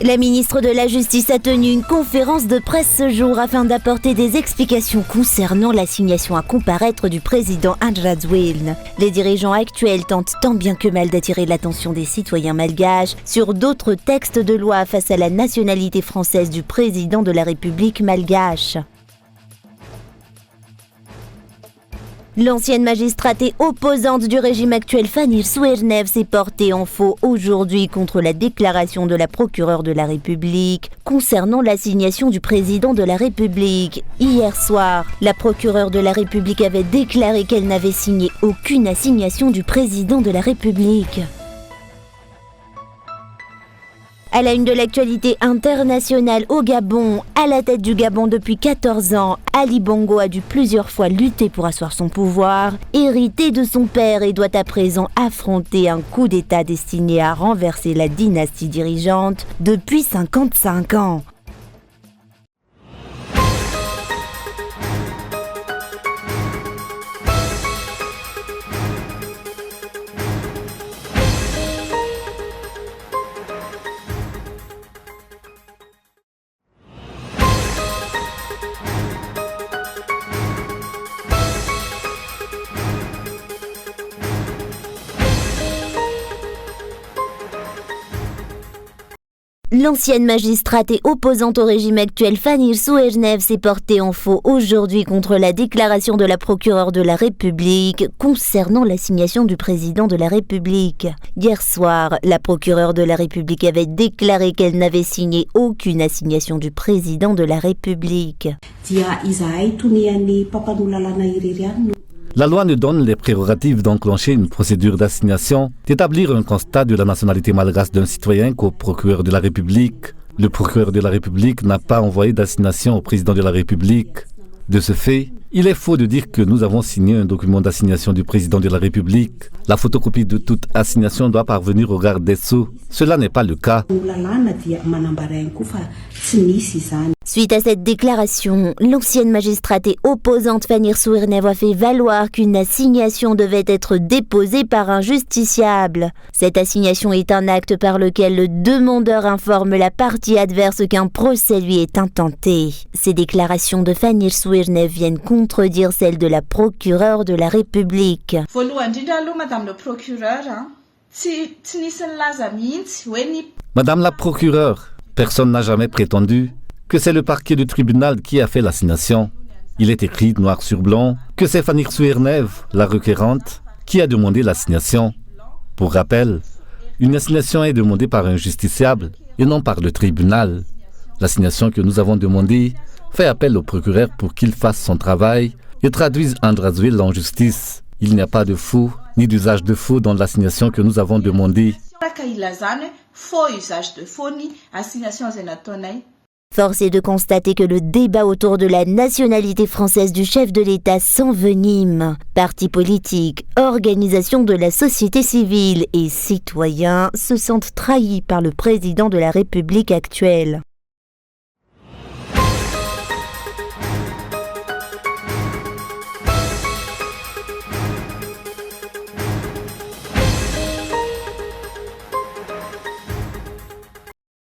La ministre de la Justice a tenu une conférence de presse ce jour afin d'apporter des explications concernant l'assignation à comparaître du président Andrade. Les dirigeants actuels tentent tant bien que mal d'attirer l'attention des citoyens malgaches sur d'autres textes de loi face à la nationalité française du président de la République malgache. L'ancienne magistrate et opposante du régime actuel Fanny Suernev s'est portée en faux aujourd'hui contre la déclaration de la procureure de la République concernant l'assignation du président de la République. Hier soir, la procureure de la République avait déclaré qu'elle n'avait signé aucune assignation du président de la République. À la une de l'actualité internationale au Gabon, à la tête du Gabon depuis 14 ans, Ali Bongo a dû plusieurs fois lutter pour asseoir son pouvoir, hérité de son père et doit à présent affronter un coup d'État destiné à renverser la dynastie dirigeante depuis 55 ans. L'ancienne magistrate et opposante au régime actuel Fanny Suernev s'est portée en faux aujourd'hui contre la déclaration de la procureure de la République concernant l'assignation du président de la République. Hier soir, la procureure de la République avait déclaré qu'elle n'avait signé aucune assignation du président de la République. La loi nous donne les prérogatives d'enclencher une procédure d'assignation, d'établir un constat de la nationalité malgache d'un citoyen qu'au procureur de la République. Le procureur de la République n'a pas envoyé d'assignation au président de la République. De ce fait, il est faux de dire que nous avons signé un document d'assignation du président de la République. La photocopie de toute assignation doit parvenir au garde des Sceaux. Cela n'est pas le cas. Suite à cette déclaration, l'ancienne magistrate et opposante Fanny Suernev a fait valoir qu'une assignation devait être déposée par un justiciable. Cette assignation est un acte par lequel le demandeur informe la partie adverse qu'un procès lui est intenté. Ces déclarations de Fanny Suernev viennent contredire celles de la procureure de la République. Madame le procureur, Madame la procureure, personne n'a jamais prétendu que c'est le parquet du tribunal qui a fait l'assignation. Il est écrit noir sur blanc que c'est Fanny Suernev, la requérante, qui a demandé l'assignation. Pour rappel, une assignation est demandée par un justiciable et non par le tribunal. L'assignation que nous avons demandée fait appel au procureur pour qu'il fasse son travail et traduise Andrade en justice. Il n'y a pas de faux ni d'usage de faux dans l'assignation que nous avons demandée. Force est de constater que le débat autour de la nationalité française du chef de l'État s'envenime. Partis politiques, organisations de la société civile et citoyens se sentent trahis par le président de la République actuelle.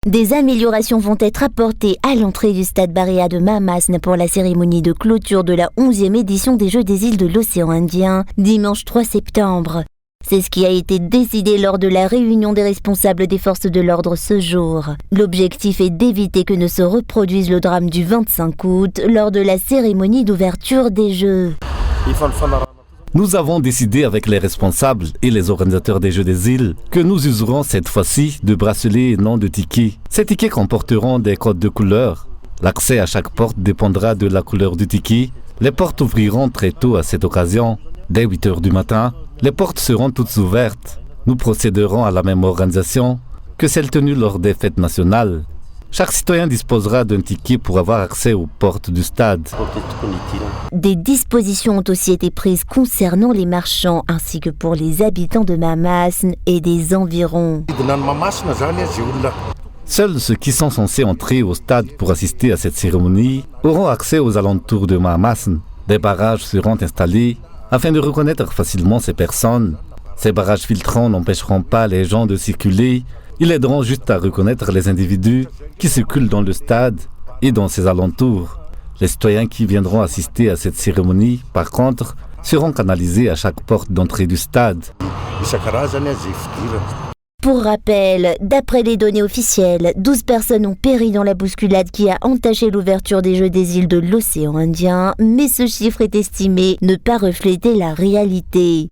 Des améliorations vont être apportées à l'entrée du stade Barea de Mamasne pour la cérémonie de clôture de la 11e édition des Jeux des îles de l'océan Indien, dimanche 3 septembre. C'est ce qui a été décidé lors de la réunion des responsables des forces de l'ordre ce jour. L'objectif est d'éviter que ne se reproduise le drame du 25 août lors de la cérémonie d'ouverture des Jeux. Nous avons décidé avec les responsables et les organisateurs des Jeux des îles que nous userons cette fois-ci de bracelets et non de tickets. Ces tickets comporteront des codes de couleur. L'accès à chaque porte dépendra de la couleur du ticket. Les portes ouvriront très tôt à cette occasion. Dès 8 h du matin, les portes seront toutes ouvertes. Nous procéderons à la même organisation que celle tenue lors des fêtes nationales. Chaque citoyen disposera d'un ticket pour avoir accès aux portes du stade. Des dispositions ont aussi été prises concernant les marchands ainsi que pour les habitants de Mamasne et des environs. Seuls ceux qui sont censés entrer au stade pour assister à cette cérémonie auront accès aux alentours de Mamasne. Des barrages seront installés afin de reconnaître facilement ces personnes. Ces barrages filtrants n'empêcheront pas les gens de circuler Ils aideront juste à reconnaître les individus qui circulent dans le stade et dans ses alentours. Les citoyens qui viendront assister à cette cérémonie, par contre, seront canalisés à chaque porte d'entrée du stade. Pour rappel, d'après les données officielles, 12 personnes ont péri dans la bousculade qui a entaché l'ouverture des Jeux des îles de l'océan Indien, mais ce chiffre est estimé ne pas refléter la réalité.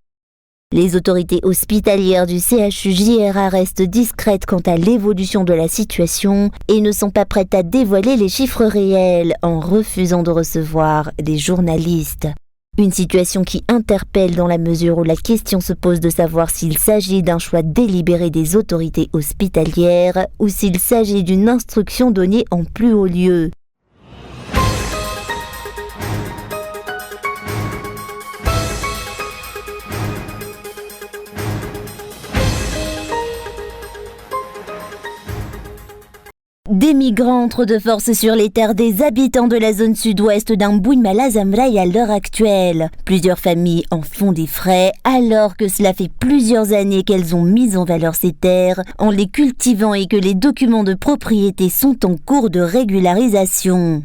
Les autorités hospitalières du CHU-JRA restent discrètes quant à l'évolution de la situation et ne sont pas prêtes à dévoiler les chiffres réels en refusant de recevoir des journalistes. Une situation qui interpelle dans la mesure où la question se pose de savoir s'il s'agit d'un choix délibéré des autorités hospitalières ou s'il s'agit d'une instruction donnée en plus haut lieu. Des migrants entrent de force sur les terres des habitants de la zone sud-ouest d'Amboui Malazamraï à l'heure actuelle. Plusieurs familles en font des frais alors que cela fait plusieurs années qu'elles ont mis en valeur ces terres en les cultivant et que les documents de propriété sont en cours de régularisation.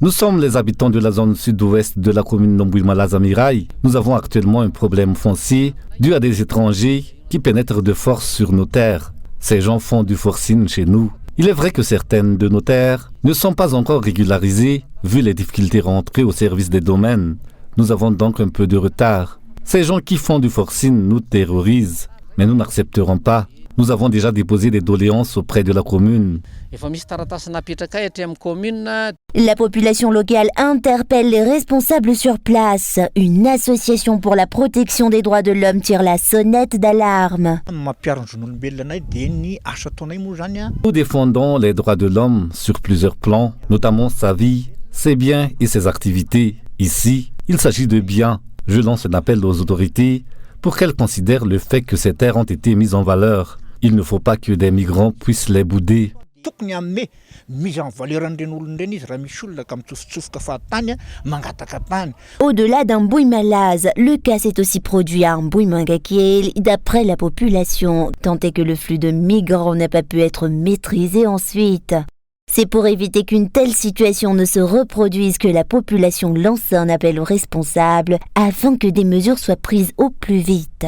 Nous sommes les habitants de la zone sud-ouest de la commune d'Amboui Malazamraï. Nous avons actuellement un problème foncier dû à des étrangers qui pénètrent de force sur nos terres. Ces gens font du forcing chez nous. Il est vrai que certaines de nos terres ne sont pas encore régularisées vu les difficultés rentrées au service des domaines. Nous avons donc un peu de retard. Ces gens qui font du forcing nous terrorisent, mais nous n'accepterons pas. Nous avons déjà déposé des doléances auprès de la commune. La population locale interpelle les responsables sur place. Une association pour la protection des droits de l'homme tire la sonnette d'alarme. Nous défendons les droits de l'homme sur plusieurs plans, notamment sa vie, ses biens et ses activités. Ici, il s'agit de biens. Je lance un appel aux autorités pour qu'elles considèrent le fait que ces terres ont été mises en valeur. Il ne faut pas que des migrants puissent les bouder. Au-delà d'Amboui Malaz, le cas s'est aussi produit à Amboui Mangakiel d'après la population, tant est que le flux de migrants n'a pas pu être maîtrisé ensuite. C'est pour éviter qu'une telle situation ne se reproduise que la population lance un appel aux responsables afin que des mesures soient prises au plus vite.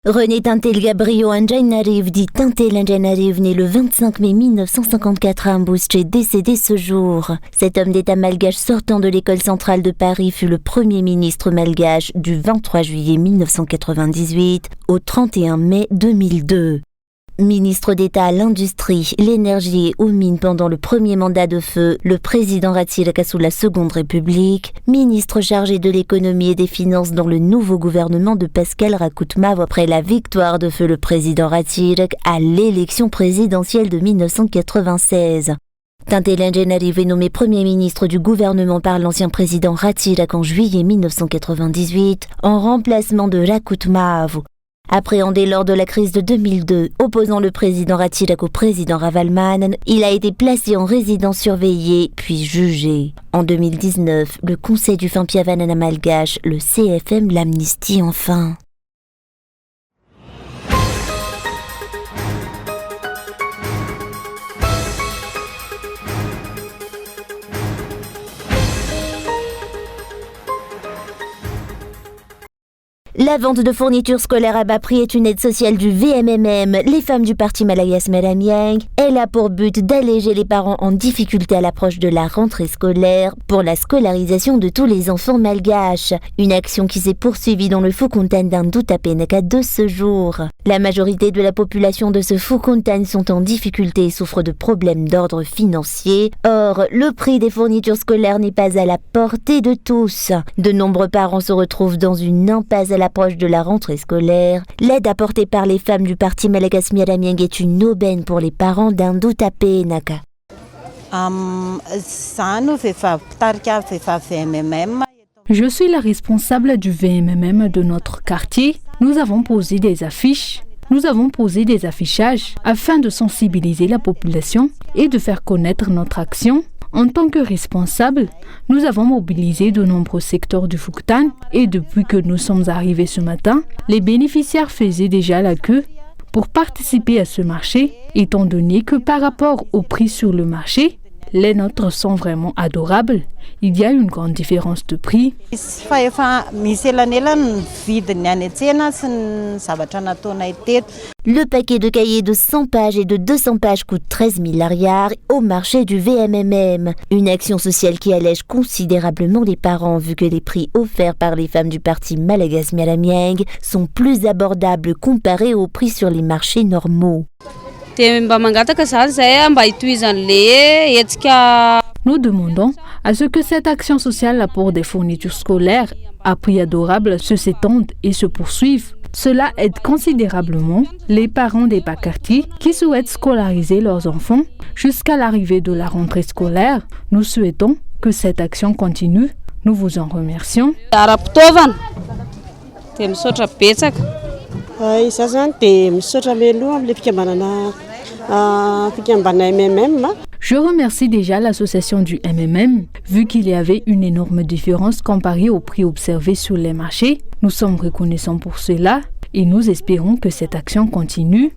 René Tintel Gabriel Anjainariv, dit Tintel Anjainariv, né le 25 mai 1954 à Ambusche, décédé ce jour. Cet homme d'État malgache sortant de l'école centrale de Paris fut le premier ministre malgache du 23 juillet 1998 au 31 mai 2002. Ministre d'État à l'industrie, l'énergie et aux mines pendant le premier mandat de feu, le président Ratsiraka sous la Seconde République, ministre chargé de l'économie et des finances dans le nouveau gouvernement de Pascal Rakoutmav après la victoire de feu le président Ratsirak à l'élection présidentielle de 1996. Tintel Anjainariv est nommé Premier ministre du gouvernement par l'ancien président Ratsirak en juillet 1998 en remplacement de Rakoutmav. Appréhendé lors de la crise de 2002, opposant le président Ratsirak au président Ravalman, il a été placé en résidence surveillée, puis jugé. En 2019, le Conseil du Fampiavanana malgache, le CFM, l'amnistie enfin. La vente de fournitures scolaires à bas prix est une aide sociale du VMMM, les femmes du parti Malayas Meramiang. Elle a pour but d'alléger les parents en difficulté à l'approche de la rentrée scolaire pour la scolarisation de tous les enfants malgaches. Une action qui s'est poursuivie dans le Fukuntan d'Andutapenaka de ce jour. La majorité de la population de ce Fukuntan sont en difficulté et souffrent de problèmes d'ordre financier. Or, le prix des fournitures scolaires n'est pas à la portée de tous. De nombreux parents se retrouvent dans une impasse à l'approche de la rentrée scolaire. L'aide apportée par les femmes du parti Malagas Meramiang est une aubaine pour les parents d'Andutapenaka. Je suis la responsable du VMMM de notre quartier. nous avons posé des affiches. Nous avons posé des affichages afin de sensibiliser la population et de faire connaître notre action. En tant que responsables, nous avons mobilisé de nombreux secteurs du Fouktane et depuis que nous sommes arrivés ce matin, les bénéficiaires faisaient déjà la queue pour participer à ce marché, étant donné que par rapport au prix sur le marché, les nôtres sont vraiment adorables. Il y a une grande différence de prix. Le paquet de cahiers de 100 pages et de 200 pages coûte 13 000 milliards au marché du VMMM. Une action sociale qui allège considérablement les parents vu que les prix offerts par les femmes du parti Malagasy Mialamieng sont plus abordables comparés aux prix sur les marchés normaux. Nous demandons à ce que cette action sociale pour des fournitures scolaires à prix adorable s'étende et se poursuive. Cela aide considérablement les parents des bas quartiers qui souhaitent scolariser leurs enfants jusqu'à l'arrivée de la rentrée scolaire. Nous souhaitons que cette action continue. Nous vous en remercions. Je remercie déjà l'association du MMM, vu qu'il y avait une énorme différence comparée au prix observé sur les marchés. Nous sommes reconnaissants pour cela et nous espérons que cette action continue.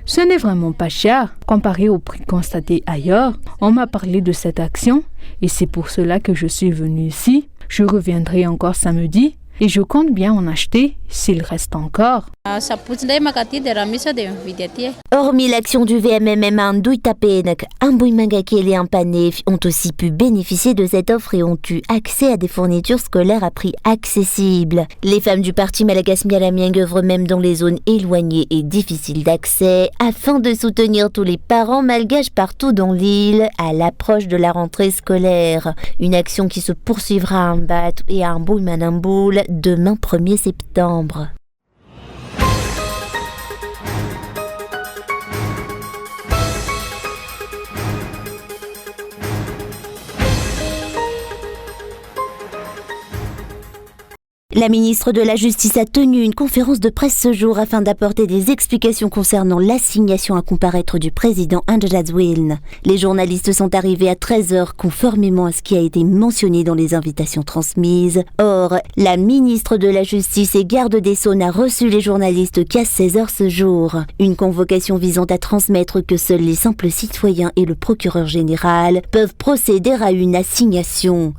Ce n'est vraiment pas cher comparé au prix constaté ailleurs. On m'a parlé de cette action et c'est pour cela que je suis venue ici. Je reviendrai encore samedi. Et je compte bien en acheter s'il reste encore. Hormis l'action du VMMM à Ndouitapenek, Ambouimangakele et Ampanef ont aussi pu bénéficier de cette offre et ont eu accès à des fournitures scolaires à prix accessibles. Les femmes du parti Malagasy Mialamieng œuvrent même dans les zones éloignées et difficiles d'accès afin de soutenir tous les parents malgaches partout dans l'île à l'approche de la rentrée scolaire. Une action qui se poursuivra à Mbat et à Ambouimanamboul demain 1er septembre. La ministre de la Justice a tenu une conférence de presse ce jour afin d'apporter des explications concernant l'assignation à comparaître du président Andrzej Wiln. Les journalistes sont arrivés à 13h conformément à ce qui a été mentionné dans les invitations transmises. Or, la ministre de la Justice et garde des Sceaux n'a reçu les journalistes qu'à 16h ce jour. Une convocation visant à transmettre que seuls les simples citoyens et le procureur général peuvent procéder à une assignation.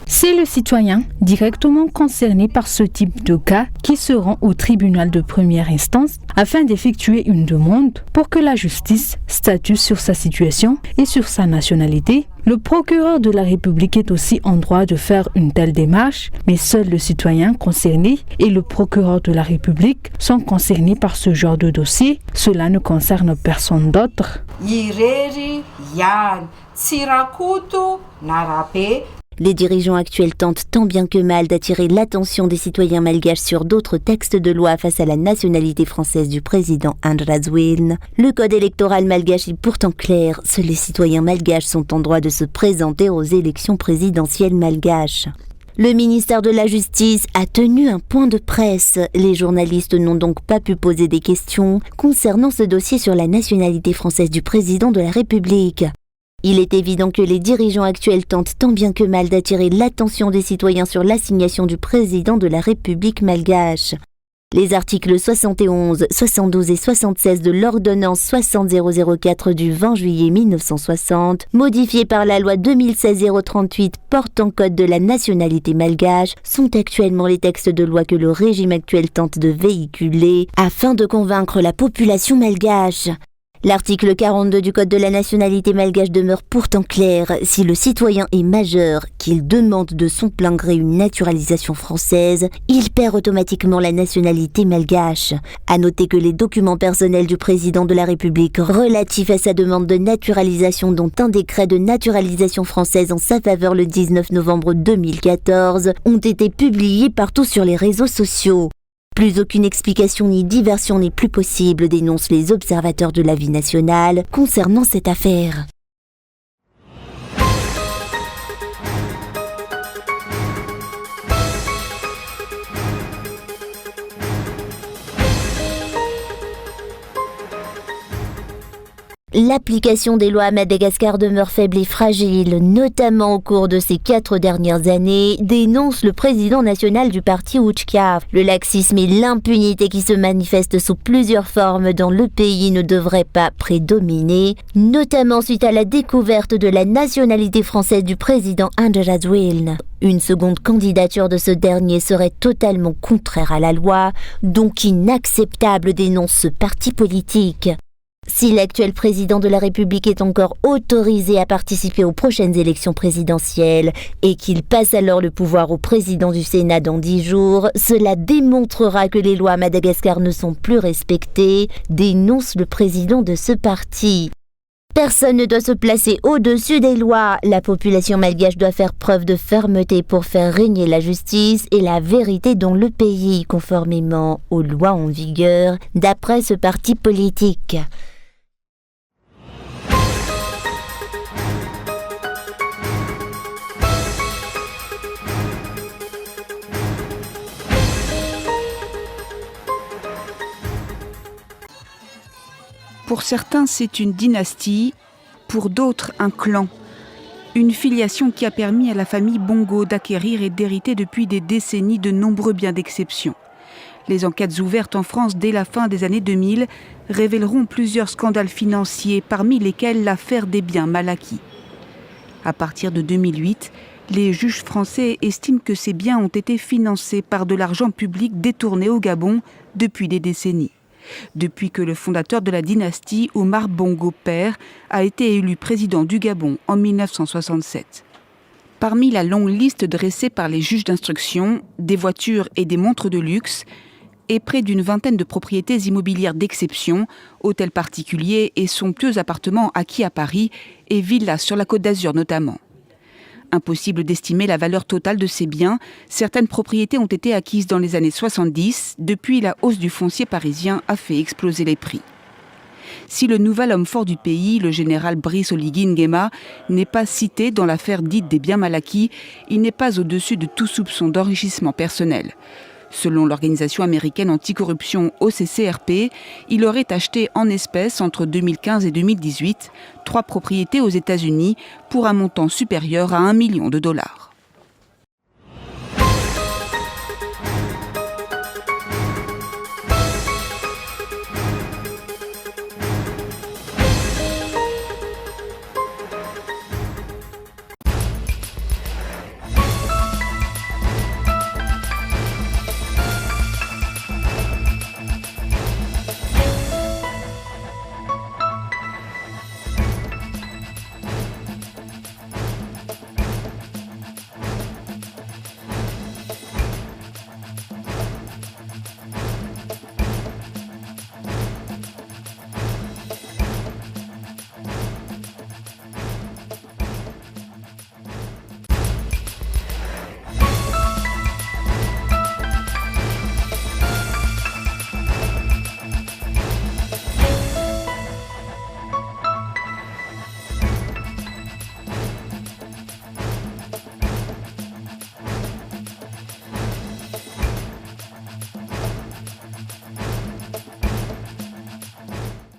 C'est le citoyen directement concerné par ce type de cas qui se rend au tribunal de première instance afin d'effectuer une demande pour que la justice statue sur sa situation et sur sa nationalité. Le procureur de la République est aussi en droit de faire une telle démarche, mais seul le citoyen concerné et le procureur de la République sont concernés par ce genre de dossier. Cela ne concerne personne d'autre. Les dirigeants actuels tentent tant bien que mal d'attirer l'attention des citoyens malgaches sur d'autres textes de loi face à la nationalité française du président Andrzej Wiln. Le code électoral malgache est pourtant clair, seuls les citoyens malgaches sont en droit de se présenter aux élections présidentielles malgaches. Le ministère de la Justice a tenu un point de presse. Les journalistes n'ont donc pas pu poser des questions concernant ce dossier sur la nationalité française du président de la République. Il est évident que les dirigeants actuels tentent tant bien que mal d'attirer l'attention des citoyens sur l'assignation du président de la République malgache. Les articles 71, 72 et 76 de l'ordonnance 60004 du 20 juillet 1960, modifiée par la loi 2016-038 portant code de la nationalité malgache, sont actuellement les textes de loi que le régime actuel tente de véhiculer afin de convaincre la population malgache. L'article 42 du Code de la nationalité malgache demeure pourtant clair. Si le citoyen est majeur, qu'il demande de son plein gré une naturalisation française, il perd automatiquement la nationalité malgache. À noter que les documents personnels du président de la République relatifs à sa demande de naturalisation, dont un décret de naturalisation française en sa faveur le 19 novembre 2014, ont été publiés partout sur les réseaux sociaux. Plus aucune explication ni diversion n'est plus possible, dénoncent les observateurs de la vie nationale concernant cette affaire. L'application des lois à Madagascar demeure faible et fragile, notamment au cours de ces 4 dernières années, dénonce le président national du parti Uchka. Le laxisme et l'impunité qui se manifestent sous plusieurs formes dans le pays ne devraient pas prédominer, notamment suite à la découverte de la nationalité française du président András Wiln. Une seconde candidature de ce dernier serait totalement contraire à la loi, donc inacceptable, dénonce ce parti politique. Si l'actuel président de la République est encore autorisé à participer aux prochaines élections présidentielles et qu'il passe alors le pouvoir au président du Sénat dans 10 jours, cela démontrera que les lois à Madagascar ne sont plus respectées, dénonce le président de ce parti. Personne ne doit se placer au-dessus des lois. La population malgache doit faire preuve de fermeté pour faire régner la justice et la vérité dans le pays, conformément aux lois en vigueur, d'après ce parti politique. Pour certains, c'est une dynastie, pour d'autres, un clan. Une filiation qui a permis à la famille Bongo d'acquérir et d'hériter depuis des décennies de nombreux biens d'exception. Les enquêtes ouvertes en France dès la fin des années 2000 révéleront plusieurs scandales financiers, parmi lesquels l'affaire des biens mal acquis. À partir de 2008, les juges français estiment que ces biens ont été financés par de l'argent public détourné au Gabon depuis des décennies. Depuis que le fondateur de la dynastie, Omar Bongo père, a été élu président du Gabon en 1967. Parmi la longue liste dressée par les juges d'instruction, des voitures et des montres de luxe, et près d'une vingtaine de propriétés immobilières d'exception, hôtels particuliers et somptueux appartements acquis à Paris et villas sur la Côte d'Azur notamment. Impossible d'estimer la valeur totale de ces biens, certaines propriétés ont été acquises dans les années 70, depuis la hausse du foncier parisien a fait exploser les prix. Si le nouvel homme fort du pays, le général Brice Oligui Nguema, n'est pas cité dans l'affaire dite des biens mal acquis, il n'est pas au-dessus de tout soupçon d'enrichissement personnel. Selon l'organisation américaine anticorruption OCCRP, il aurait acheté en espèces entre 2015 et 2018 3 propriétés aux États-Unis pour un montant supérieur à $1 million.